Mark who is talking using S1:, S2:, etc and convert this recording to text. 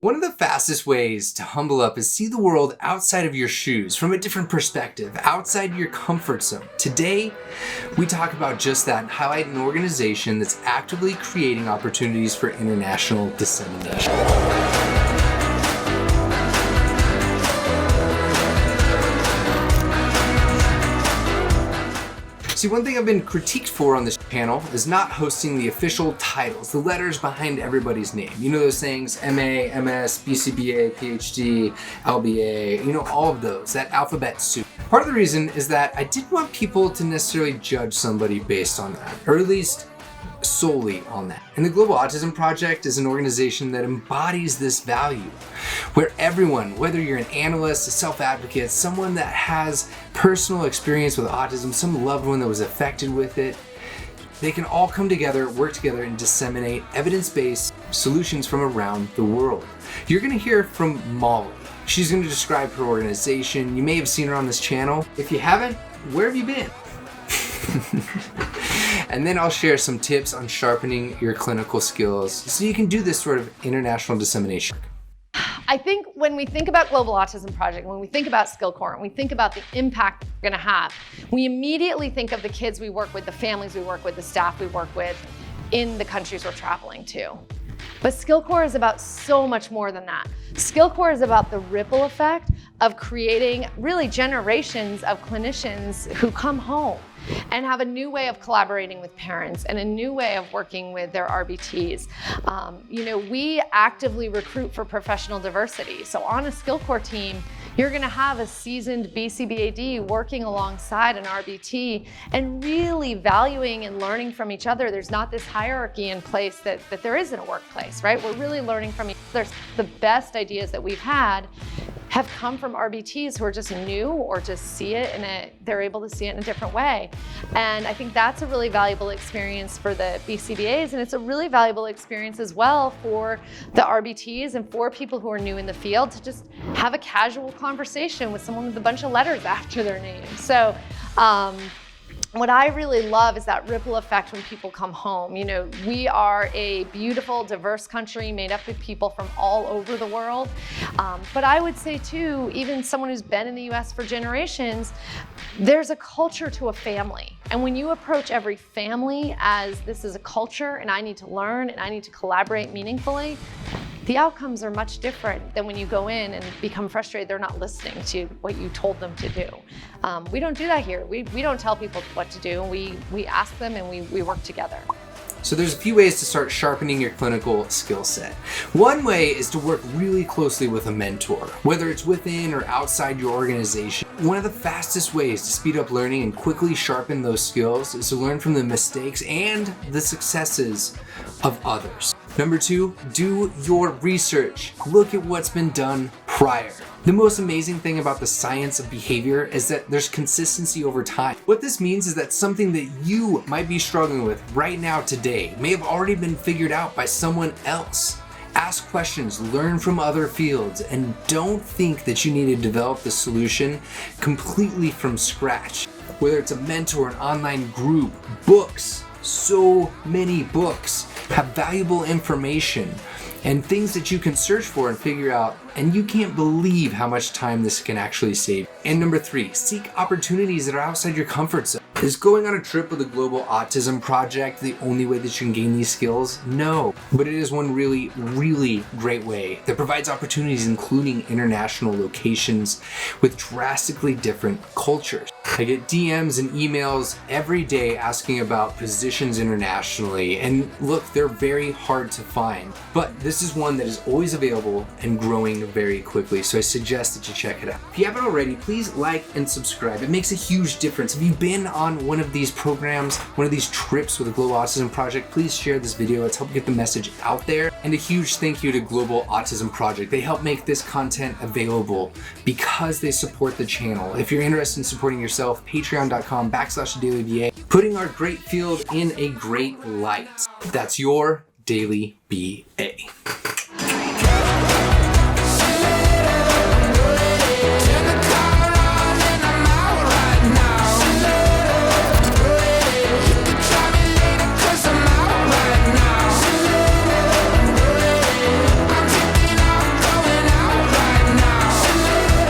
S1: One of the fastest ways to humble up is see the world outside of your shoes, from a different perspective, outside your comfort zone. Today, we talk about just that and highlight an organization that's actively creating opportunities for international dissemination. See, one thing I've been critiqued for on this channel is not hosting the official titles, the letters behind everybody's name. You know those things, MA, MS, BCBA, PhD, LBA, you know, all of those, that alphabet soup. Part of the reason is that I didn't want people to necessarily judge somebody based on that, or at least solely on that. And the Global Autism Project is an organization that embodies this value, where everyone, whether you're an analyst, a self-advocate, someone that has personal experience with autism, some loved one that was affected with it, they can all come together, work together, and disseminate evidence-based solutions from around the world. You're gonna hear from Molly. She's gonna describe her organization. You may have seen her on this channel. If you haven't, where have you been? And then I'll share some tips on sharpening your clinical skills so you can do this sort of international dissemination.
S2: I think when we think about Global Autism Project, when we think about SkillCorps, and we think about the impact we're gonna have, we immediately think of the kids we work with, the families we work with, the staff we work with in the countries we're traveling to. But SkillCorps is about so much more than that. SkillCorps is about the ripple effect of creating really generations of clinicians who come home and have a new way of collaborating with parents and a new way of working with their RBTs. We actively recruit for professional diversity. So on a SkillCorps team, you're gonna have a seasoned BCBAD working alongside an RBT and really valuing and learning from each other. There's not this hierarchy in place that there is in a workplace, right? We're really learning from each other. The best ideas that we've had have come from RBTs who are just new or just see it they're able to see it in a different way. And I think that's a really valuable experience for the BCBAs, and it's a really valuable experience as well for the RBTs and for people who are new in the field to just have a casual conversation with someone with a bunch of letters after their name. So what I really love is that ripple effect when people come home. You know, we are a beautiful, diverse country made up of people from all over the world. But I would say too, even someone who's been in the US for generations, there's a culture to a family. And when you approach every family as this is a culture and I need to learn and I need to collaborate meaningfully, the outcomes are much different than when you go in and become frustrated they're not listening to what you told them to do. We don't do that here. We don't tell people what to do. We ask them and we work together.
S1: So there's a few ways to start sharpening your clinical skill set. One way is to work really closely with a mentor, whether it's within or outside your organization. One of the fastest ways to speed up learning and quickly sharpen those skills is to learn from the mistakes and the successes of others. Number 2, do your research. Look at what's been done prior. The most amazing thing about the science of behavior is that there's consistency over time. What this means is that something that you might be struggling with right now today may have already been figured out by someone else. Ask questions, learn from other fields, and don't think that you need to develop the solution completely from scratch. Whether it's a mentor, an online group, books, so many books have valuable information and things that you can search for and figure out, and you can't believe how much time this can actually save. And number 3, seek opportunities that are outside your comfort zone. Is going on a trip with the Global Autism Project the only way that you can gain these skills? No, but it is one really, really great way that provides opportunities, including international locations with drastically different cultures. I get DMs and emails every day asking about positions internationally, and look, they're very hard to find, but this is one that is always available and growing very quickly, so I suggest that you check it out. If you haven't already, please like and subscribe. It makes a huge difference. If you've been on one of these programs, one of these trips with the Global Autism Project, please share this video. Let's help get the message out there. And a huge thank you to Global Autism Project. They help make this content available because they support the channel. If you're interested in supporting yourself, patreon.com/dailyba, putting our great field in a great light. That's your Daily BA.